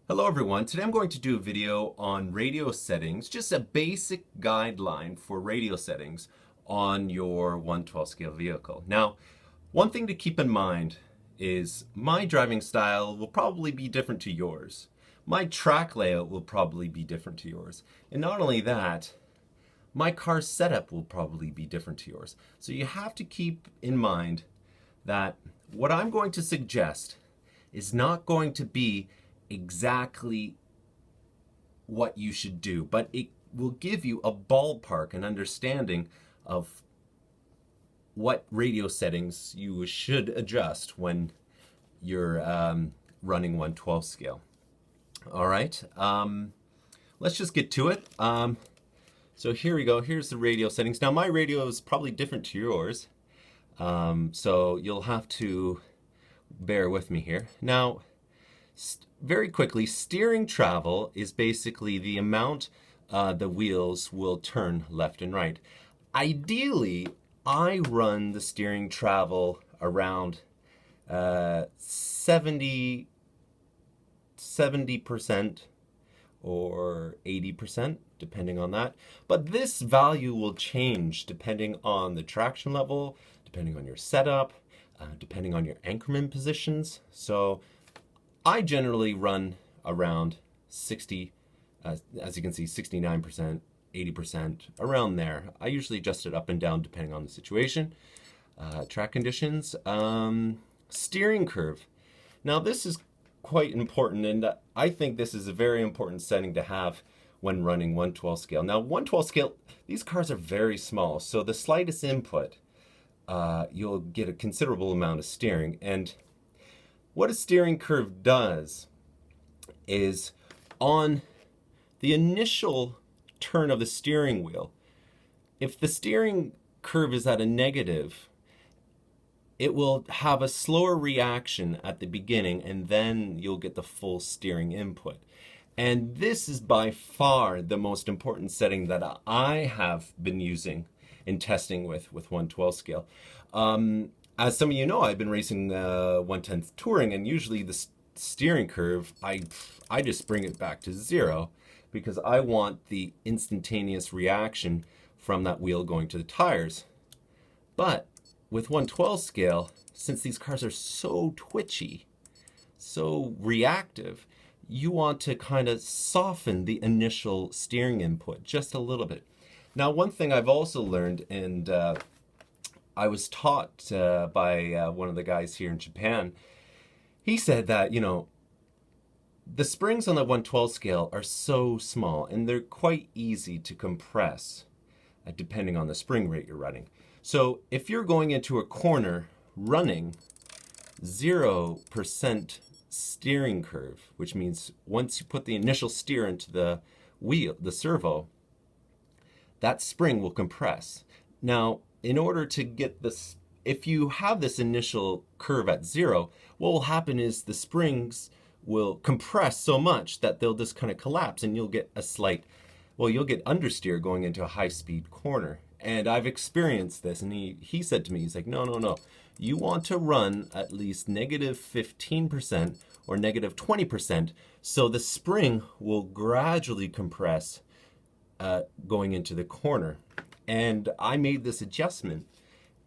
Hello everyone, today I'm going to do a video on radio settings, just a basic guideline for radio settings on your 112 scale vehicle. Now, one thing to keep in mind is my driving style will probably be different to yours. My track layout will probably be different to yours. And not only that, my car setup will probably be different to yours. So you have to keep in mind that what I'm going to suggest is not going to be exactly what you should do, but it will give you a ballpark, an understanding of what radio settings you should adjust when you're running 112 scale. All right, let's just get to it. So here we go. Here's the radio settings. Now my radio is probably different to yours, so you'll have to bear with me here. Now, very quickly, steering travel is basically the amount the wheels will turn left and right. Ideally, I run the steering travel around 70% or 80%, depending on that. But this value will change depending on the traction level, depending on your setup, depending on your anchorman positions. So I generally run around 60, as you can see, 69%, 80%, around there. I usually adjust it up and down depending on the situation, track conditions. Steering curve. Now this is quite important, and I think this is a very important setting to have when running 112 scale. Now 112 scale, these cars are very small, so the slightest input, you'll get a considerable amount of steering. And what a steering curve does is on the initial turn of the steering wheel, if the steering curve is at a negative, it will have a slower reaction at the beginning, and then you'll get the full steering input. And this is by far the most important setting that I have been using in testing with 112 scale. As some of you know, I've been racing 110th Touring, and usually the steering curve, I just bring it back to zero because I want the instantaneous reaction from that wheel going to the tires. But with 112 scale, since these cars are so twitchy, so reactive, you want to kind of soften the initial steering input just a little bit. Now, one thing I've also learned, and I was taught by one of the guys here in Japan. He said that, the springs on the 112 scale are so small and they're quite easy to compress depending on the spring rate you're running. So if you're going into a corner running 0% steering curve, which means once you put the initial steer into the wheel, the servo, that spring will compress. Now, in order to get this, if you have this initial curve at zero, what will happen is the springs will compress so much that they'll just kind of collapse, and you'll get a slight, you'll get understeer going into a high-speed corner. And I've experienced this, and he said to me, he's like, no. You want to run at least negative 15% or negative 20%, so the spring will gradually compress going into the corner. And I made this adjustment,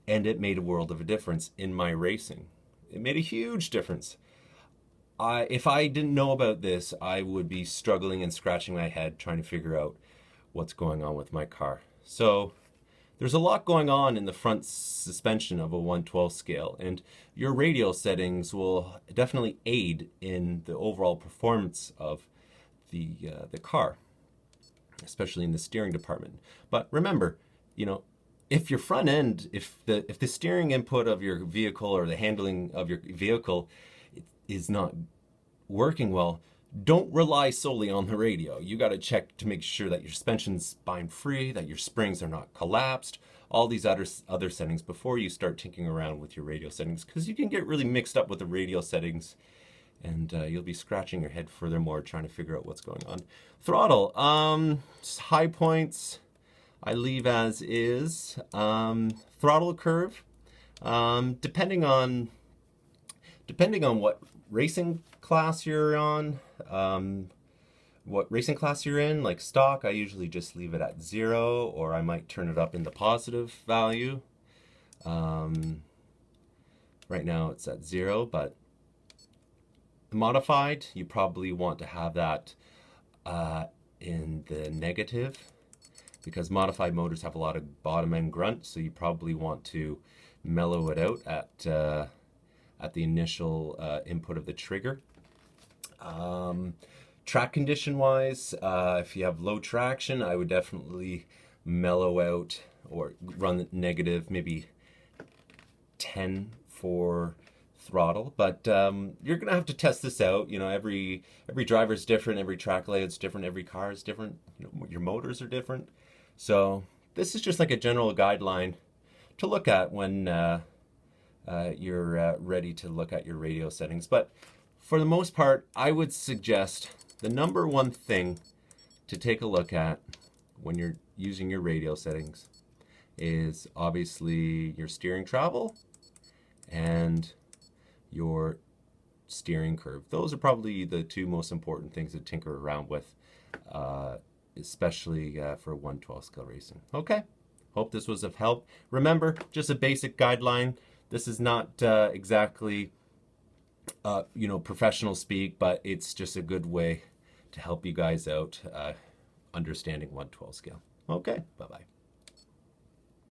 and it made a world of a difference in my racing. It made a huge difference. If I didn't know about this, I would be struggling and scratching my head trying to figure out what's going on with my car. So there's a lot going on in the front suspension of a 112 scale, and your radio settings will definitely aid in the overall performance of the car, especially in the steering department. But remember, if your front end, if the steering input of your vehicle or the handling of your vehicle is not working well, don't rely solely on the radio. You got to check to make sure that your suspension's spine free, that your springs are not collapsed, all these other settings before you start tinkering around with your radio settings, because you can get really mixed up with the radio settings, and you'll be scratching your head furthermore trying to figure out what's going on. Throttle, high points, I leave as is. Throttle curve, depending on what racing class you're on, what racing class you're in. Like stock, I usually just leave it at 0, or I might turn it up in the positive value. Right now it's at 0, but modified, you probably want to have that in the negative, because modified motors have a lot of bottom end grunt, so you probably want to mellow it out at the initial input of the trigger. Track condition wise, if you have low traction, I would definitely mellow out or run negative, maybe 10 for throttle. But you're gonna have to test this out. You know, every driver is different, every track layout's different, every car is different. You know, your motors are different. So this is just like a general guideline to look at when you're ready to look at your radio settings. But for the most part, I would suggest the number one thing to take a look at when you're using your radio settings is obviously your steering travel and your steering curve. Those are probably the two most important things to tinker around with, especially for 112 scale racing. Okay, hope this was of help. Remember, just a basic guideline. This is not exactly professional speak, but it's just a good way to help you guys out understanding 112 scale. Okay, bye-bye.